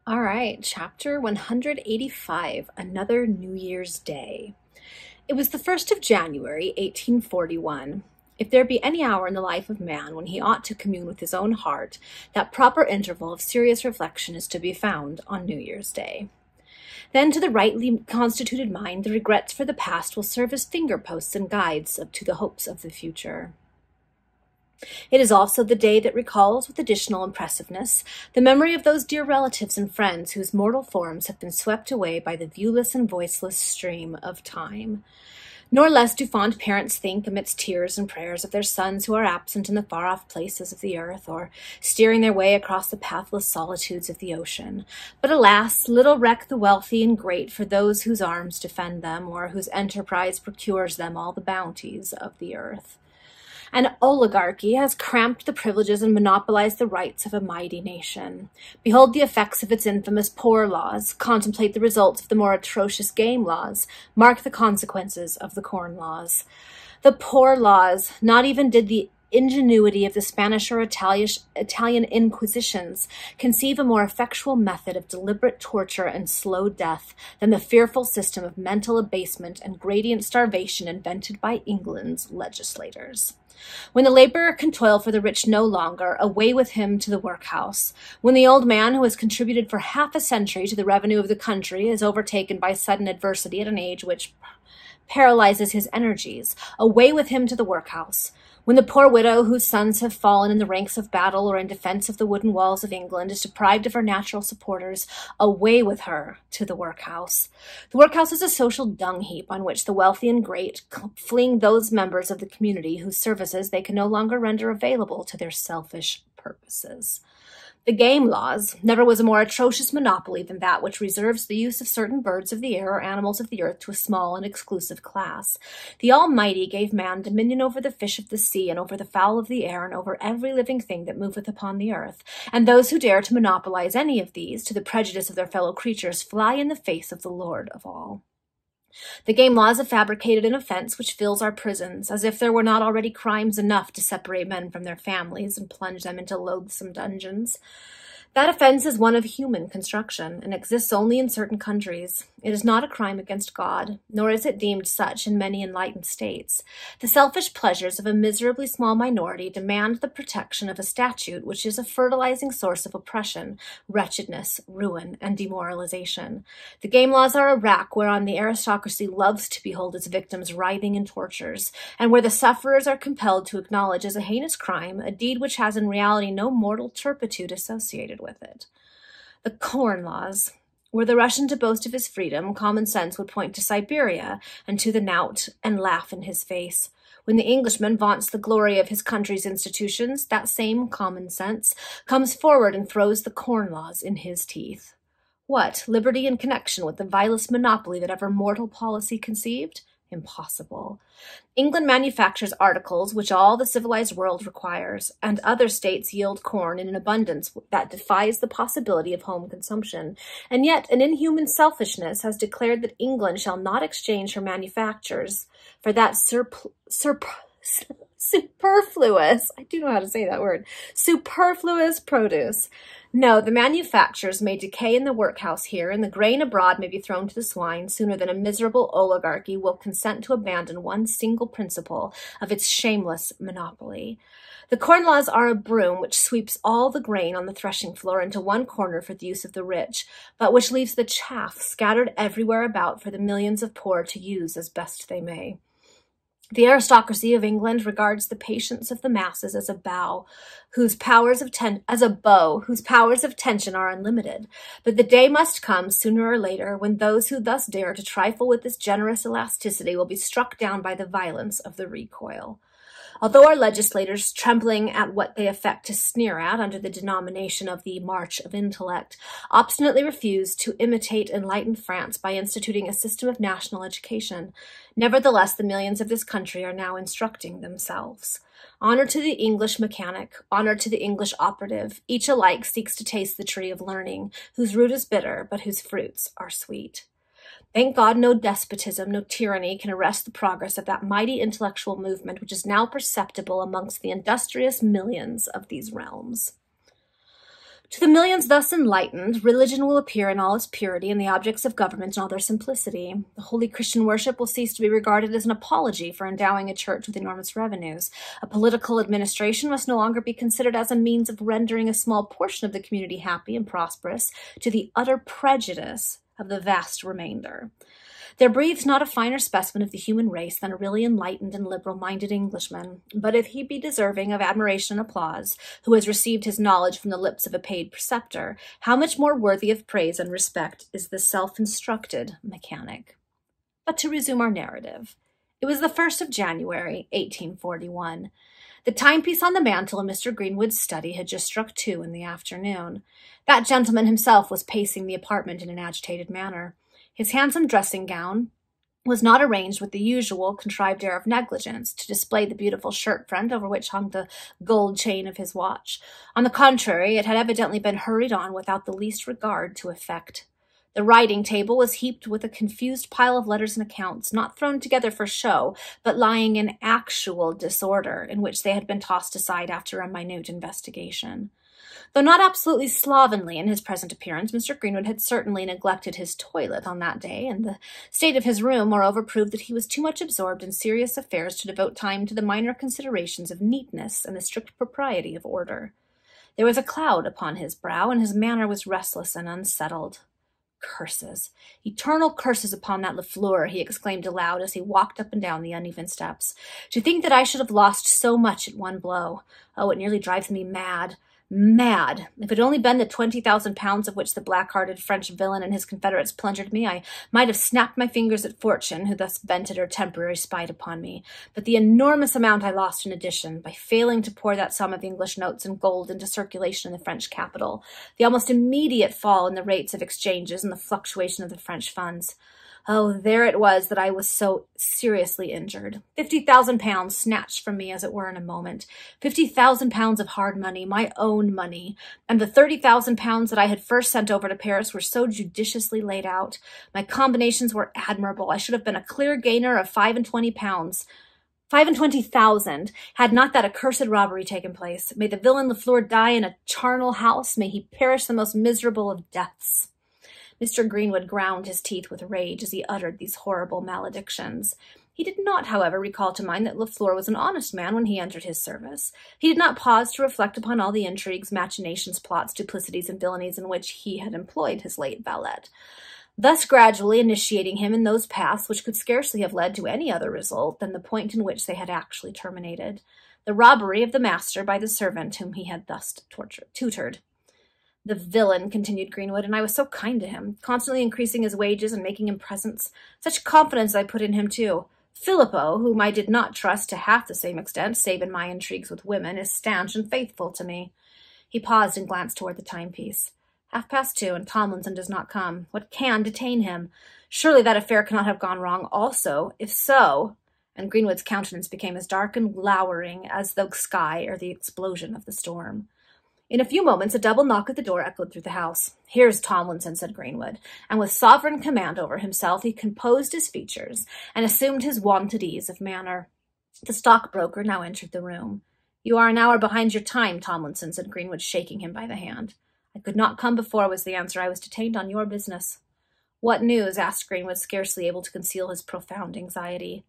All right, chapter 185, Another New Year's Day. It was the 1st of January, 1841. If there be any hour in the life of man when he ought to commune with his own heart, that proper interval of serious reflection is to be found on New Year's Day. Then to the rightly constituted mind, the regrets for the past will serve as finger-posts and guides to the hopes of the future. It is also the day that recalls with additional impressiveness the memory of those dear relatives and friends whose mortal forms have been swept away by the viewless and voiceless stream of time. Nor less do fond parents think, amidst tears and prayers, of their sons who are absent in the far-off places of the earth, or steering their way across the pathless solitudes of the ocean. But alas, little reck the wealthy and great for those whose arms defend them, or whose enterprise procures them all the bounties of the earth. An oligarchy has cramped the privileges and monopolized the rights of a mighty nation. Behold the effects of its infamous poor laws. Contemplate the results of the more atrocious game laws. Mark the consequences of the corn laws. The poor laws, not even did the ingenuity of the Spanish or Italian inquisitions conceive a more effectual method of deliberate torture and slow death than the fearful system of mental abasement and gradient starvation invented by England's legislators. When the laborer can toil for the rich no longer, away with him to the workhouse. When the old man who has contributed for half a century to the revenue of the country is overtaken by sudden adversity at an age which paralyzes his energies, away with him to the workhouse. When the poor widow whose sons have fallen in the ranks of battle or in defense of the wooden walls of England is deprived of her natural supporters, away with her to the workhouse. The workhouse is a social dung heap on which the wealthy and great fling those members of the community whose services they can no longer render available to their selfish purposes. The game laws. Never was a more atrocious monopoly than that which reserves the use of certain birds of the air or animals of the earth to a small and exclusive class. The Almighty gave man dominion over the fish of the sea and over the fowl of the air and over every living thing that moveth upon the earth. And those who dare to monopolize any of these, to the prejudice of their fellow creatures, fly in the face of the Lord of all. The game laws have fabricated an offense which fills our prisons, as if there were not already crimes enough to separate men from their families and plunge them into loathsome dungeons. That offense is one of human construction, and exists only in certain countries. It is not a crime against God, nor is it deemed such in many enlightened states. The selfish pleasures of a miserably small minority demand the protection of a statute which is a fertilizing source of oppression, wretchedness, ruin, and demoralization. The game laws are a rack whereon the aristocracy loves to behold its victims writhing in tortures, and where the sufferers are compelled to acknowledge as a heinous crime a deed which has in reality no mortal turpitude associated with it. The corn laws. Were the Russian to boast of his freedom, common sense would point to Siberia and to the knout and laugh in his face. When the Englishman vaunts the glory of his country's institutions, that same common sense comes forward and throws the corn laws in his teeth. What, liberty in connection with the vilest monopoly that ever mortal policy conceived? Impossible. England manufactures articles which all the civilized world requires, and other states yield corn in an abundance that defies the possibility of home consumption. And yet an inhuman selfishness has declared that England shall not exchange her manufactures for that superfluous, I do know how to say that word, superfluous produce. No, the manufactures may decay in the workhouse here, and the grain abroad may be thrown to the swine sooner than a miserable oligarchy will consent to abandon one single principle of its shameless monopoly. The corn laws are a broom which sweeps all the grain on the threshing floor into one corner for the use of the rich, but which leaves the chaff scattered everywhere about for the millions of poor to use as best they may. The aristocracy of England regards the patience of the masses as a bow, whose powers of tension are unlimited. But the day must come, sooner or later, when those who thus dare to trifle with this generous elasticity will be struck down by the violence of the recoil. Although our legislators, trembling at what they affect to sneer at under the denomination of the March of Intellect, obstinately refuse to imitate enlightened France by instituting a system of national education, nevertheless the millions of this country are now instructing themselves. Honor to the English mechanic, honor to the English operative. Each alike seeks to taste the tree of learning, whose root is bitter, but whose fruits are sweet. Thank God no despotism, no tyranny can arrest the progress of that mighty intellectual movement which is now perceptible amongst the industrious millions of these realms. To the millions thus enlightened, religion will appear in all its purity and the objects of government in all their simplicity. The holy Christian worship will cease to be regarded as an apology for endowing a church with enormous revenues. A political administration must no longer be considered as a means of rendering a small portion of the community happy and prosperous to the utter prejudice of the vast remainder. There breathes not a finer specimen of the human race than a really enlightened and liberal-minded Englishman, but if he be deserving of admiration and applause, who has received his knowledge from the lips of a paid preceptor, how much more worthy of praise and respect is the self-instructed mechanic. But to resume our narrative. It was the 1st of January, 1841. The timepiece on the mantel in Mr. Greenwood's study had just struck 2 in the afternoon. That gentleman himself was pacing the apartment in an agitated manner. His handsome dressing gown was not arranged with the usual contrived air of negligence to display the beautiful shirt front over which hung the gold chain of his watch. On the contrary, it had evidently been hurried on without the least regard to effect. The writing table was heaped with a confused pile of letters and accounts, not thrown together for show, but lying in actual disorder, in which they had been tossed aside after a minute investigation. Though not absolutely slovenly in his present appearance, Mr. Greenwood had certainly neglected his toilet on that day, and the state of his room, moreover, proved that he was too much absorbed in serious affairs to devote time to the minor considerations of neatness and the strict propriety of order. There was a cloud upon his brow, and his manner was restless and unsettled. Curses! Eternal curses upon that Lafleur, he exclaimed aloud as he walked up and down the uneven steps. To think that I should have lost so much at one blow. Oh, it nearly drives me mad. Mad! If it had only been the 20,000 pounds of which the black-hearted French villain and his confederates plundered me, I might have snapped my fingers at fortune, who thus vented her temporary spite upon me. But the enormous amount I lost in addition, by failing to pour that sum of English notes and gold into circulation in the French capital, the almost immediate fall in the rates of exchanges and the fluctuation of the French funds. Oh, there it was that I was so seriously injured. 50,000 pounds snatched from me, as it were, in a moment. 50,000 pounds of hard money, my own money. And the 30,000 pounds that I had first sent over to Paris were so judiciously laid out. My combinations were admirable. I should have been a clear gainer of 25 pounds. 25,000, had not that accursed robbery taken place. May the villain Lafleur die in a charnel house. May he perish the most miserable of deaths. Mr. Greenwood ground his teeth with rage as he uttered these horrible maledictions. He did not, however, recall to mind that Lafleur was an honest man when he entered his service. He did not pause to reflect upon all the intrigues, machinations, plots, duplicities, and villainies in which he had employed his late valet, thus gradually initiating him in those paths which could scarcely have led to any other result than the point in which they had actually terminated, the robbery of the master by the servant whom he had thus tutored. The villain, continued Greenwood, and I was so kind to him, constantly increasing his wages and making him presents. Such confidence I put in him, too. Filippo, whom I did not trust to half the same extent, save in my intrigues with women, is stanch and faithful to me. He paused and glanced toward the timepiece. 2:30, and Tomlinson does not come. What can detain him? Surely that affair cannot have gone wrong also. If so— and Greenwood's countenance became as dark and lowering as the sky or the explosion of the storm. In a few moments, a double knock at the door echoed through the house. "Here's Tomlinson," said Greenwood, and with sovereign command over himself, he composed his features and assumed his wonted ease of manner. The stockbroker now entered the room. "You are an hour behind your time, Tomlinson," said Greenwood, shaking him by the hand. "I could not come before," was the answer. "I was detained on your business." "What news?" asked Greenwood, scarcely able to conceal his profound anxiety.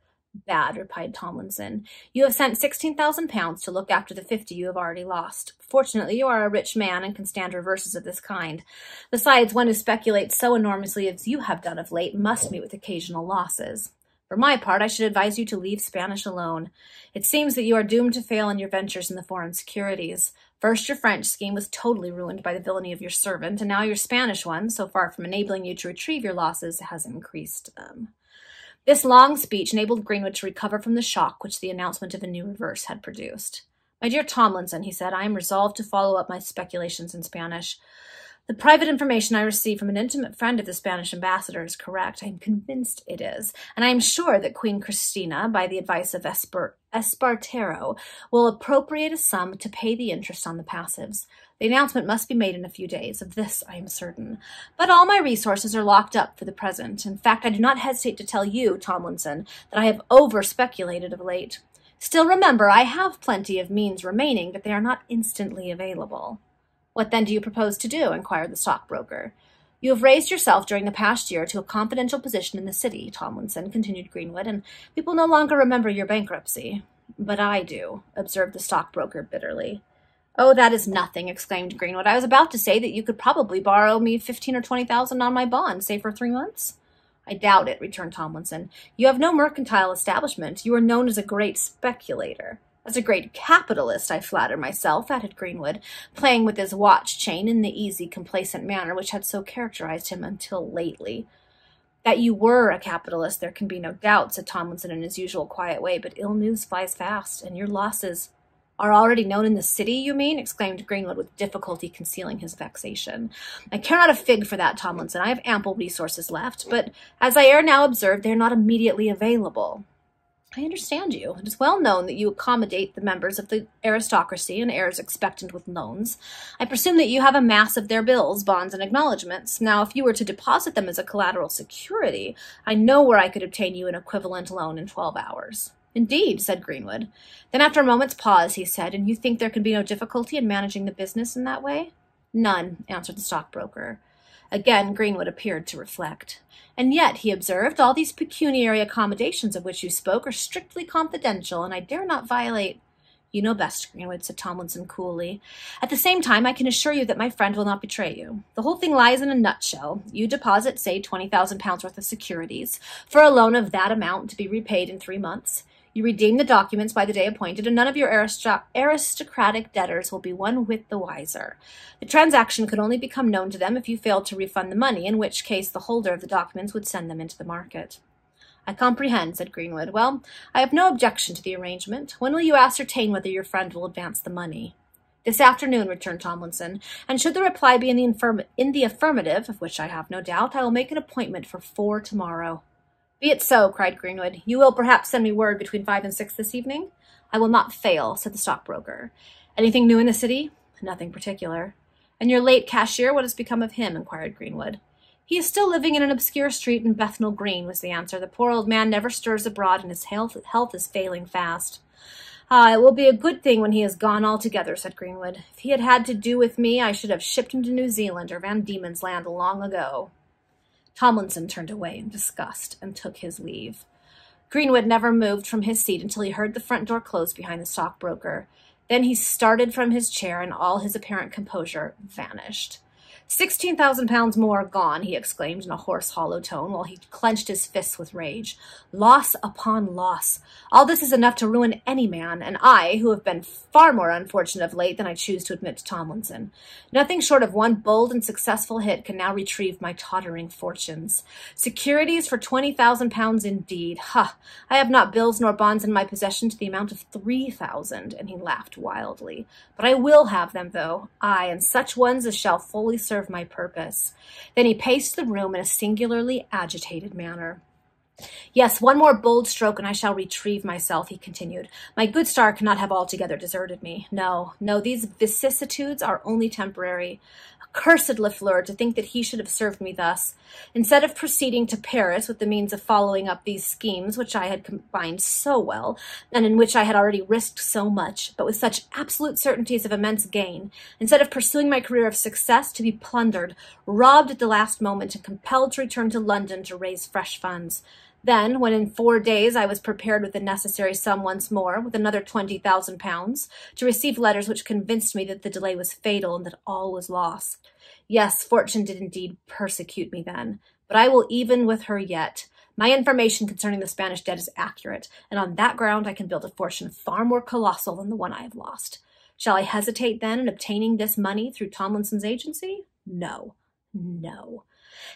"Bad," replied Tomlinson. "You have sent 16,000 pounds to look after the 50 you have already lost. Fortunately, you are a rich man and can stand reverses of this kind. Besides, one who speculates so enormously as you have done of late must meet with occasional losses. For my part, I should advise you to leave Spanish alone. It seems that you are doomed to fail in your ventures in the foreign securities. First, your French scheme was totally ruined by the villainy of your servant, and now your Spanish one, so far from enabling you to retrieve your losses, has increased them." This long speech enabled Greenwood to recover from the shock which the announcement of a new reverse had produced. "My dear Tomlinson," he said, "I am resolved to follow up my speculations in Spanish. The private information I received from an intimate friend of the Spanish ambassador is correct. I am convinced it is, and I am sure that Queen Christina, by the advice of Espartero will appropriate a sum to pay the interest on the passives. The announcement must be made in a few days. Of this I am certain. But all my resources are locked up for the present. In fact, I do not hesitate to tell you, Tomlinson, that I have over-speculated of late. Still, remember, I have plenty of means remaining, but they are not instantly available. What then do you propose to do? Inquired the stockbroker. You have raised yourself during the past year to a confidential position in the city, Tomlinson, continued Greenwood, and people no longer remember your bankruptcy. But I do, observed the stockbroker bitterly. Oh, that is nothing, exclaimed Greenwood. I was about to say that you could probably borrow me 15 or 20,000 on my bond, say for 3 months. I doubt it, returned Tomlinson. You have no mercantile establishment. You are known as a great speculator. As a great capitalist, I flatter myself, added Greenwood, playing with his watch chain in the easy, complacent manner which had so characterized him until lately. That you were a capitalist there can be no doubt, said Tomlinson in his usual quiet way, but ill news flies fast, and your losses are already known in the city, you mean? Exclaimed Greenwood with difficulty concealing his vexation. I care not a fig for that, Tomlinson. I have ample resources left, but as I ere now observed, they are not immediately available. I understand you. It is well known that you accommodate the members of the aristocracy and heirs expectant with loans. I presume that you have a mass of their bills, bonds, and acknowledgments. Now, if you were to deposit them as a collateral security, I know where I could obtain you an equivalent loan in 12 hours. Indeed, said Greenwood. Then after a moment's pause, he said, and you think there can be no difficulty in managing the business in that way? None, answered the stockbroker. Again, Greenwood appeared to reflect. And yet, he observed, all these pecuniary accommodations of which you spoke are strictly confidential, and I dare not violate— You know best, Greenwood, said Tomlinson coolly. At the same time, I can assure you that my friend will not betray you. The whole thing lies in a nutshell. You deposit, say, £20,000 worth of securities for a loan of that amount to be repaid in 3 months. You redeem the documents by the day appointed, and none of your aristocratic debtors will be one whit the wiser. The transaction could only become known to them if you failed to refund the money, in which case the holder of the documents would send them into the market. I comprehend, said Greenwood. Well, I have no objection to the arrangement. When will you ascertain whether your friend will advance the money? This afternoon, returned Tomlinson, and should the reply be in the affirmative, of which I have no doubt, I will make an appointment for 4 tomorrow. Be it so, cried Greenwood. You will perhaps send me word between 5 and 6 this evening? I will not fail, said the stockbroker. Anything new in the city? Nothing particular. And your late cashier, what has become of him? Inquired Greenwood. He is still living in an obscure street in Bethnal Green, was the answer. The poor old man never stirs abroad, and his health is failing fast. Ah, it will be a good thing when he is gone altogether, said Greenwood. If he had had to do with me, I should have shipped him to New Zealand or Van Diemen's Land long ago. Tomlinson turned away in disgust and took his leave. Greenwood never moved from his seat until he heard the front door close behind the stockbroker. Then he started from his chair, and all his apparent composure vanished. £16,000 more gone, he exclaimed in a hoarse, hollow tone, while he clenched his fists with rage. Loss upon loss. All this is enough to ruin any man, and I, who have been far more unfortunate of late than I choose to admit to Tomlinson. Nothing short of one bold and successful hit can now retrieve my tottering fortunes. Securities for £20,000 indeed. Ha! I have not bills nor bonds in my possession to the amount of 3,000, and he laughed wildly. But I will have them, though, aye, and such ones as shall fully serve my purpose. Then he paced the room in a singularly agitated manner. Yes, one more bold stroke, and I shall retrieve myself, he continued. My good star cannot have altogether deserted me. No, these vicissitudes are only temporary. Accursed Lafleur, to think that he should have served me thus. Instead of proceeding to Paris with the means of following up these schemes which I had combined so well, and in which I had already risked so much, but with such absolute certainties of immense gain, instead of pursuing my career of success, to be plundered, robbed at the last moment, and compelled to return to London to raise fresh funds. Then, when in 4 days I was prepared with the necessary sum once more, with another £20,000, to receive letters which convinced me that the delay was fatal and that all was lost. Yes, fortune did indeed persecute me then, but I will even with her yet. My information concerning the Spanish debt is accurate, and on that ground I can build a fortune far more colossal than the one I have lost. Shall I hesitate, then, in obtaining this money through Tomlinson's agency? No.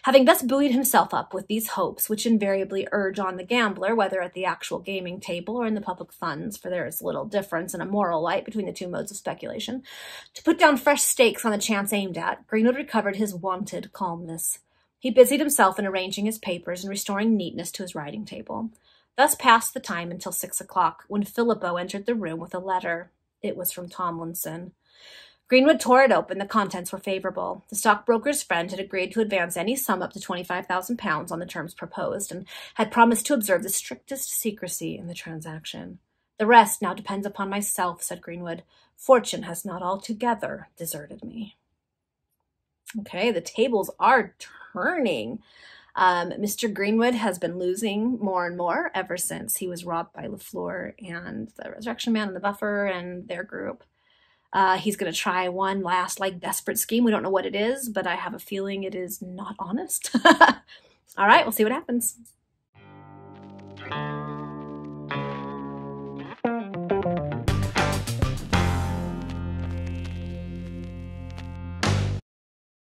Having thus buoyed himself up with these hopes, which invariably urge on the gambler, whether at the actual gaming table or in the public funds, for there is little difference in a moral light between the two modes of speculation, to put down fresh stakes on the chance aimed at, Greenwood recovered his wonted calmness. He busied himself in arranging his papers and restoring neatness to his writing table. Thus passed the time until 6 o'clock, when Filippo entered the room with a letter. It was from Tomlinson. Greenwood tore it open. The contents were favorable. The stockbroker's friend had agreed to advance any sum up to £25,000 on the terms proposed, and had promised to observe the strictest secrecy in the transaction. The rest now depends upon myself, said Greenwood. Fortune has not altogether deserted me. Okay, the tables are turning. Mr. Greenwood has been losing more and more ever since he was robbed by LaFleur and the Resurrection Man and the Buffer and their group. He's going to try one last, desperate scheme. We don't know what it is, but I have a feeling it is not honest. All right, we'll see what happens.